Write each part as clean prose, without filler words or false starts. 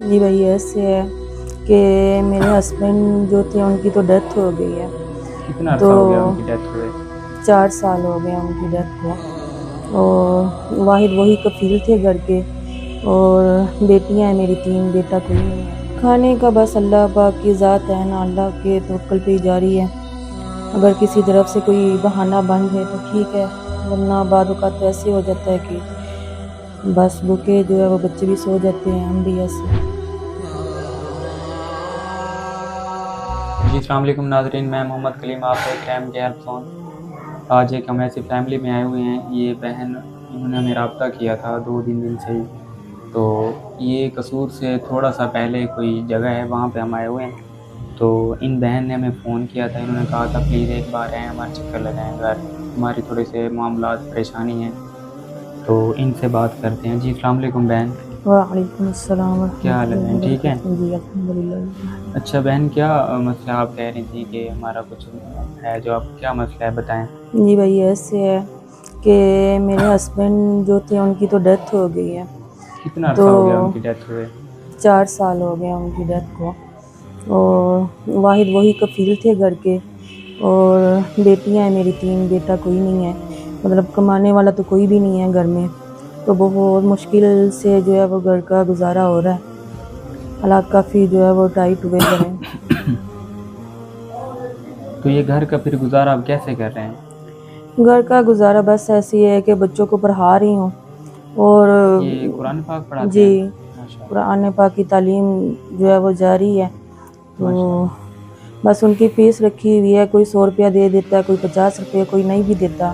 جی بھائی ایسے ہے کہ میرے ہسبینڈ جو تھے ان کی تو ڈیتھ ہو گئی ہے. کتنا عرصہ تو ہو گیا ان کی ڈیتھ ہوئے؟ 4 سال ہو گئے ان کی ڈیتھ کو. اور واحد وہی کفیل تھے گھر کے، اور بیٹیاں ہیں میری 3، بیٹا کوئی نہیں ہے. کھانے کا بس اللہ پاک کی ذات ہے نا، اللہ کے توکل پہ ہی جاری ہے. اگر کسی طرف سے کوئی بہانہ بن جائے تو ٹھیک ہے، ورنہ بعد اوقات تو ایسے ہو جاتا ہے کہ بس بھوکے جو ہے وہ بچے بھی سو جاتے ہیں، ہم بھی ایسے. جی السلام علیکم ناظرین، میں محمد کلیم، آپ دیکھ رہے ہیں MK ہیلپ زون. آج ایک ہم ایسی فیملی میں آئے ہوئے ہیں. یہ بہن، انہوں نے ہمیں رابطہ کیا تھا 2-3 دن سے ہی. تو یہ قصور سے تھوڑا سا پہلے کوئی جگہ ہے، وہاں پہ ہم آئے ہوئے ہیں. تو ان بہن نے ہمیں فون کیا تھا، انہوں نے کہا تھا پلیز ایک بار آئیں، ہمارے چکر لگائیں گھر، ہماری تھوڑے سے معاملات پریشانی ہیں. تو ان سے بات کرتے ہیں. جی السلام علیکم بہن. وعلیکم السلام کیا ورحمۃ حال ہے اللہ بہن، ٹھیک ہے؟ وبرکاتہ. جی الحمدللہ. اچھا بہن، کیا مسئلہ آپ کہہ رہی تھی کہ ہمارا کچھ ہے جو، آپ کیا مسئلہ ہے بتائیں. جی بھائی ایسے ہے کہ میرے ہسبینڈ جو تھے ان کی تو ڈیتھ ہو گئی ہے. کتنا تو عرصہ ہو گیا ان کی ڈیتھ ہوئے؟ 4 سال ہو گئے ان کی ڈیتھ کو. اور واحد وہی کفیل تھے گھر کے، اور بیٹیاں ہیں میری 3، بیٹا کوئی نہیں ہے. مطلب کمانے والا تو کوئی بھی نہیں ہے گھر میں، تو بہت مشکل سے جو ہے وہ گھر کا گزارا ہو رہا ہے. حالات کافی جو ہے وہ ٹائٹ ہوئے گئے ہیں. تو یہ گھر کا پھر گزارا آپ کیسے کر رہے ہیں؟ گھر کا گزارا بس ایسی ہے کہ بچوں کو پڑھا رہی ہوں. اور یہ قرآن پاک پڑھاتے جی ہیں؟ ماشاء اللہ، قرآن پاک کی تعلیم جو ہے وہ جاری ہے. تو ماشاء اللہ. بس ان کی فیس رکھی ہوئی ہے، کوئی 100 روپیہ دے دیتا ہے، کوئی 50 روپے، کوئی نہیں بھی دیتا.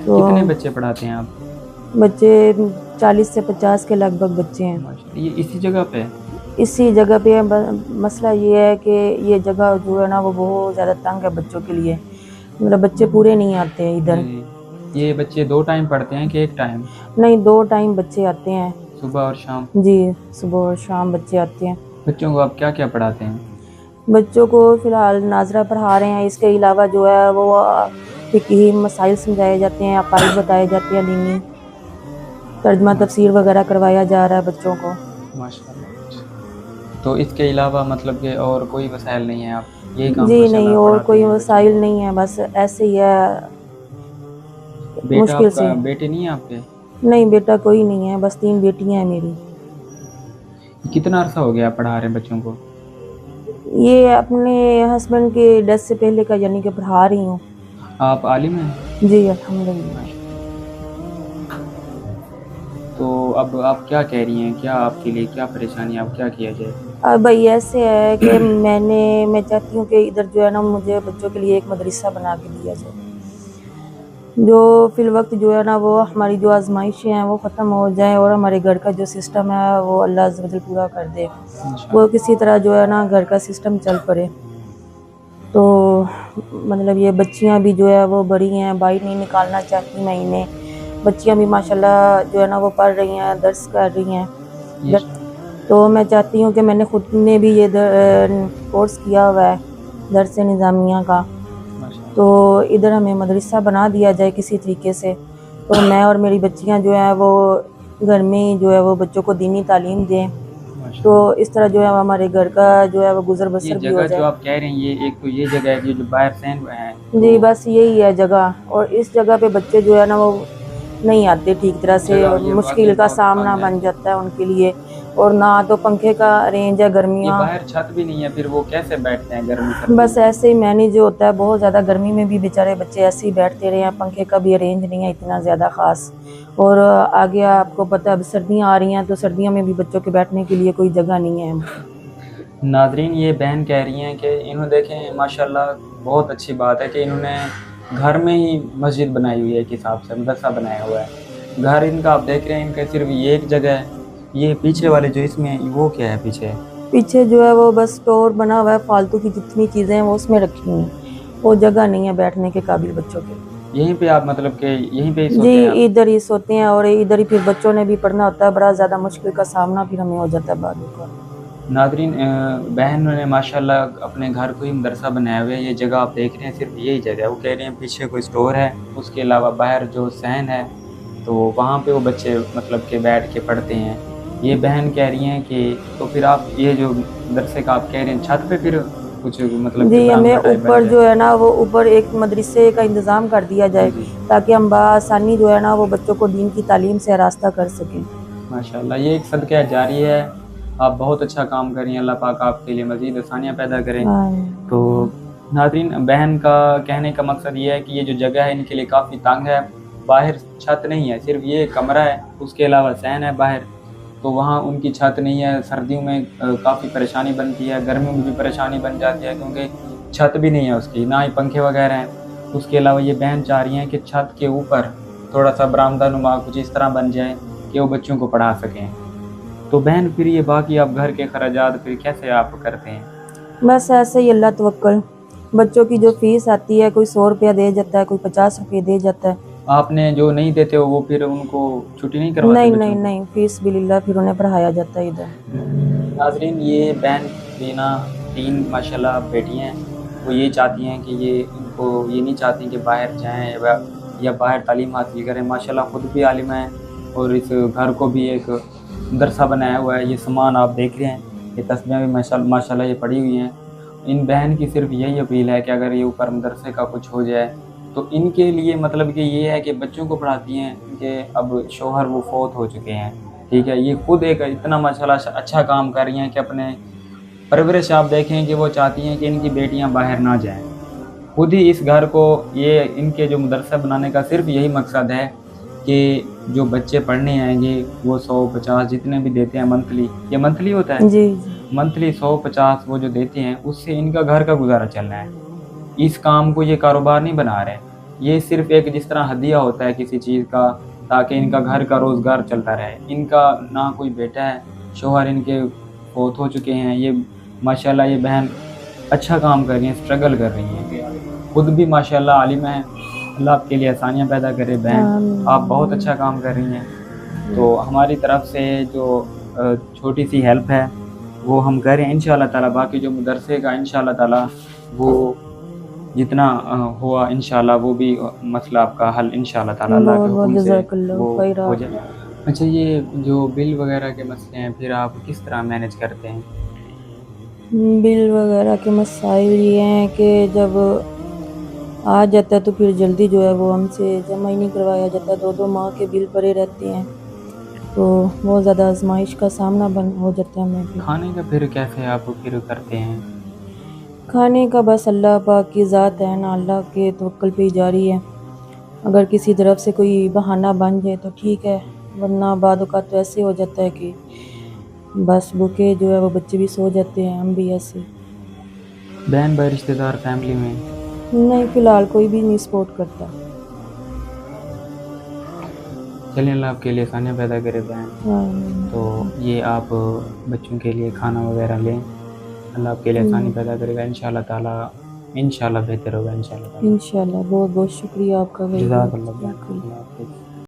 تو کتنے بچے پڑھاتے ہیں آپ؟ بچے 40 سے 50 کے لگ بھگ بچے ہیں. ماشاء اللہ. یہ اسی جگہ پہ؟ اسی جگہ پہ. مسئلہ یہ ہے کہ یہ جگہ جو ہے نا وہ بہت زیادہ تنگ ہے بچوں کے لیے. مطلب بچے پورے نہیں آتے ہیں ادھر. جی. یہ بچے 2 ٹائم پڑھتے ہیں کہ 1 ٹائم؟ نہیں، 2 ٹائم بچے آتے ہیں. صبح اور شام؟ جی صبح اور شام بچے آتے ہیں. بچوں کو آپ کیا کیا پڑھاتے ہیں؟ بچوں کو فی الحال ناظرہ پڑھا رہے ہیں. اس کے علاوہ جو ہے وہ فقہی مسائل سمجھائے جاتے ہیں، عقائد بتائے جاتے ہیں دینی، ترجمہ تفسیر وغیرہ کروایا جا رہا ہے بچوں کو. ماشاء اللہ. تو اس کے علاوہ مطلب کہ اور کوئی وسائل نہیں ہیں، آپ یہی کام جی ماشاء نہیں، اللہ اور پڑھاتے کوئی ہیں بچوں مسائل کو؟ نہیں ہے، بس ایسے ہی ہے بیٹا مشکل آپ کا، سے. بیٹے نہیں ہیں آپ کے؟ نہیں بیٹا کوئی نہیں ہے، بس 3 بیٹیاں ہیں میری. کتنا عرصہ ہو گیا آپ پڑھا رہے ہیں بچوں کو؟ یہ اپنے ہسبینڈ کے ڈیتھ سے پہلے کا، یعنی کہ پڑھا رہی ہوں. آپ عالم ہیں؟ جی الحمدللہ. تو اب آپ کیا کہہ رہی ہیں، کیا آپ کے لیے کیا پریشانی، آپ کیا کیا جائے؟ بھائی ایسے ہے کہ میں چاہتی ہوں کہ ادھر جو ہے نا مجھے بچوں کے لیے ایک مدرسہ بنا کے دیا جائے، جو فی الوقت جو ہے نا وہ ہماری جو آزمائشیں ہیں وہ ختم ہو جائیں، اور ہمارے گھر کا جو سسٹم ہے وہ اللہ عز و جل پورا کر دے. وہ کسی طرح جو ہے نا گھر کا سسٹم چل پڑے. تو مطلب یہ بچیاں بھی جو ہے وہ بڑی ہیں، باہر نہیں نکالنا چاہتی میں انہیں. بچیاں بھی ماشاءاللہ جو ہے نا وہ پڑھ رہی ہیں، درس کر رہی ہیں. تو میں چاہتی ہوں کہ میں نے خود نے بھی یہ کورس کیا ہوا ہے درس نظامیہ کا، تو ادھر ہمیں مدرسہ بنا دیا جائے کسی طریقے سے. تو میں اور میری بچیاں جو ہیں وہ گھر میں جو ہے وہ بچوں کو دینی تعلیم دیں، تو اس طرح جو ہے ہمارے گھر کا جو ہے وہ گزر یہ بسر بھی ہو جگہ جائے. جو آپ کہہ رہے ہیں، یہ ایک تو یہ جگہ ہے جو باہر سین ہے تو جی بس یہی ہے جگہ، اور اس جگہ پہ بچے جو ہے نا وہ نہیں آتے ٹھیک طرح سے، جگہ اور یہ واقعی مشکل کا بہت سامنا تنگ ہے. بن جاتا ہے ان کے لیے. اور نہ تو پنکھے کا رینج ہے، یہ گرمیاں باہر چھت بھی نہیں ہے، پھر وہ کیسے بیٹھتے ہیں گرمی سردی بس میں؟ ایسے ہی مینیج ہوتا ہے. بہت زیادہ گرمی میں بھی بیچارے بچے ایسے ہی بیٹھتے رہے ہیں، پنکھے کا بھی ارینج نہیں ہے اتنا زیادہ خاص. اور آگے آپ کو پتہ ہے اب سردیاں آ رہی ہیں، تو سردیوں میں بھی بچوں کے بیٹھنے کے لیے کوئی جگہ نہیں ہے. ناظرین، یہ بہن کہہ رہی ہیں کہ انہوں دیکھیں ماشاءاللہ بہت اچھی بات ہے کہ انہوں نے گھر میں ہی مسجد بنائی ہوئی ہے، ایک حساب سے مدرسہ بنایا ہوا ہے. گھر ان کا آپ دیکھ رہے ہیں، ان کا صرف یہ ایک جگہ ہے. یہ پیچھے والے جو اس میں وہ کیا ہے پیچھے؟ پیچھے جو ہے وہ بس اسٹور بنا ہوا ہے، فالتو کی جتنی چیزیں ہیں وہ اس میں رکھی ہوئی ہیں. وہ جگہ نہیں ہے بیٹھنے کے قابل بچوں کے. یہیں پہ آپ مطلب کہ یہیں پہ ہی جی سوتے ہیں آپ؟ ادھر ہی سوتے ہیں، اور ادھر ہی پھر بچوں نے بھی پڑھنا ہوتا ہے. بڑا زیادہ مشکل کا سامنا پھر ہمیں ہو جاتا ہے بعد میں. ناظرین، بہن نے ماشاءاللہ اپنے گھر کو ہی مدرسہ بنایا ہوا ہے. یہ جگہ آپ دیکھ رہے ہیں صرف یہی جگہ ہے. وہ کہہ رہے ہیں پیچھے کوئی اسٹور ہے، اس کے علاوہ باہر جو صحن ہے تو وہاں پہ وہ بچے مطلب کہ بیٹھ کے پڑھتے ہیں. یہ بہن کہہ رہی ہیں کہ تو پھر آپ یہ جو مدرسے کا آپ کہہ رہے ہیں چھت پہ پھر کچھ مطلب جی کہ ہمیں برآمدہ ٹائپ اوپر بن جو ہے نا وہ اوپر ایک مدرسے کا انتظام کر دیا جائے جی تاکہ ہم بآسانی جو ہے نا وہ بچوں کو دین کی تعلیم سے آراستہ کر سکیں. ماشاء اللہ یہ ایک صدقہ جاری ہے. آپ بہت اچھا کام کر رہی ہیں. اللہ پاک آپ کے لیے مزید آسانیاں پیدا کریں. تو ناظرین بہن کا کہنے کا مقصد یہ ہے کہ یہ جو جگہ ہے ان کے لیے کافی تنگ ہے. باہر چھت نہیں ہے, صرف یہ کمرہ ہے, اس کے علاوہ صحن ہے باہر, تو وہاں ان کی چھت نہیں ہے. سردیوں میں کافی پریشانی بنتی ہے, گرمیوں میں بھی پریشانی بن جاتی ہے کیونکہ چھت بھی نہیں ہے اس کی, نہ ہی پنکھے وغیرہ ہیں. اس کے علاوہ یہ بہن چاہ رہی ہیں کہ چھت کے اوپر تھوڑا سا برآمدہ نما کچھ اس طرح بن جائے کہ وہ بچوں کو پڑھا سکیں. تو بہن پھر یہ باقی آپ گھر کے خراجات پھر کیسے آپ کرتے ہیں؟ بس ایسے ہی اللہ توکل. بچوں کی جو فیس آتی ہے کوئی 100 روپیہ دے جاتا ہے, کوئی 50 روپے دے جاتا ہے. آپ نے جو نہیں دیتے ہو وہ پھر ان کو چھٹی نہیں کرواتے نہیں بچوں نہیں کو؟ نہیں, فیس بللہ پھر انہیں پڑھایا جاتا ہے ادھر. ناظرین یہ بہن بینا 3 ماشاءاللہ بیٹی ہیں. وہ یہ چاہتی ہیں کہ یہ ان کو یہ نہیں چاہتی کہ باہر جائیں یا باہر تعلیم حاصل کریں. ماشاءاللہ خود بھی عالمہ ہیں اور اس گھر کو بھی ایک مدرسہ بنایا ہوا ہے. یہ سامان آپ دیکھ رہے ہیں, یہ تسبیحیں بھی ماشاءاللہ یہ پڑھی ہوئی ہیں. ان بہن کی صرف یہی اپیل ہے کہ اگر یہ اوپر مدرسے کا کچھ ہو جائے تو ان کے لیے مطلب کہ یہ ہے کہ بچوں کو پڑھاتی ہیں کہ اب شوہر وہ فوت ہو چکے ہیں, ٹھیک ہے. یہ خود ایک اتنا ماشاءاللہ اچھا کام کر رہی ہیں کہ اپنے پرورش آپ دیکھیں کہ وہ چاہتی ہیں کہ ان کی بیٹیاں باہر نہ جائیں. خود ہی اس گھر کو یہ ان کے جو مدرسہ بنانے کا صرف یہی مقصد ہے کہ جو بچے پڑھنے آئیں گے وہ 100-50 جتنے بھی دیتے ہیں منتھلی, یہ منتھلی ہوتا ہے, جی جی منتھلی 100-50 وہ جو دیتے ہیں اس سے ان کا گھر کا گزارا چلنا ہے. اس کام کو یہ کاروبار نہیں بنا رہے, یہ صرف ایک جس طرح ہدیہ ہوتا ہے کسی چیز کا تاکہ ان کا گھر کا روزگار چلتا رہے. ان کا نہ کوئی بیٹا ہے, شوہر ان کے فوت ہو چکے ہیں. یہ ماشاءاللہ یہ بہن اچھا کام کر رہی ہیں, اسٹرگل کر رہی ہیں, خود بھی ماشاءاللہ عالمہ ہیں. اللہ آپ کے لیے آسانیاں پیدا کرے. بہن آپ بہت اچھا کام کر رہی ہیں. تو ہماری طرف سے جو چھوٹی سی ہیلپ ہے وہ ہم کر رہے ہیں انشاءاللہ تعالیٰ. باقی جو مدرسے کا انشاءاللہ تعالیٰ وہ جتنا ہوا انشاءاللہ وہ بھی مسئلہ آپ کا حل انشاءاللہ تعالیٰ اللہ کے بہت بہت حکم سے جزاک اللہ وہ خیر. ہو جائے. اچھا یہ جو بل وغیرہ کے مسئلے ہیں پھر آپ کس طرح مینیج کرتے ہیں؟ بل وغیرہ کے مسائل یہ ہیں کہ جب آ جاتا ہے تو پھر جلدی جو ہے وہ ہم سے جمع ہی نہیں کروایا جاتا. 2 ماہ کے بل پڑے رہتے ہیں تو بہت زیادہ آزمائش کا سامنا ہو جاتا ہے ہمیں بھی. کھانے کا پھر کیسے آپ پھر کرتے ہیں؟ کھانے کا بس اللہ پاک کی ذات ہے نا, اللہ کے توکل پہ ہی جاری ہے. اگر کسی طرف سے کوئی بہانہ بن جائے تو ٹھیک ہے, ورنہ بعد اوقات تو ایسے ہو جاتا ہے کہ بس بھوکے جو ہے وہ بچے بھی سو جاتے ہیں, ہم بھی ایسے. بہن بھائی رشتہ دار فیملی میں نہیں فی الحال کوئی بھی نہیں سپورٹ کرتا. چلیں اللہ آپ کے لیے آسانیاں پیدا کرے بہن. تو یہ آپ بچوں کے لیے کھانا وغیرہ لیں, اللہ آپ کے لیے آسانی پیدا کرے گا انشاءاللہ تعالیٰ. انشاءاللہ بہتر ہوگا انشاءاللہ تعالیٰ. انشاءاللہ. بہت بہت شکریہ آپ کا. جزاک اللہ. اللہ حافظ.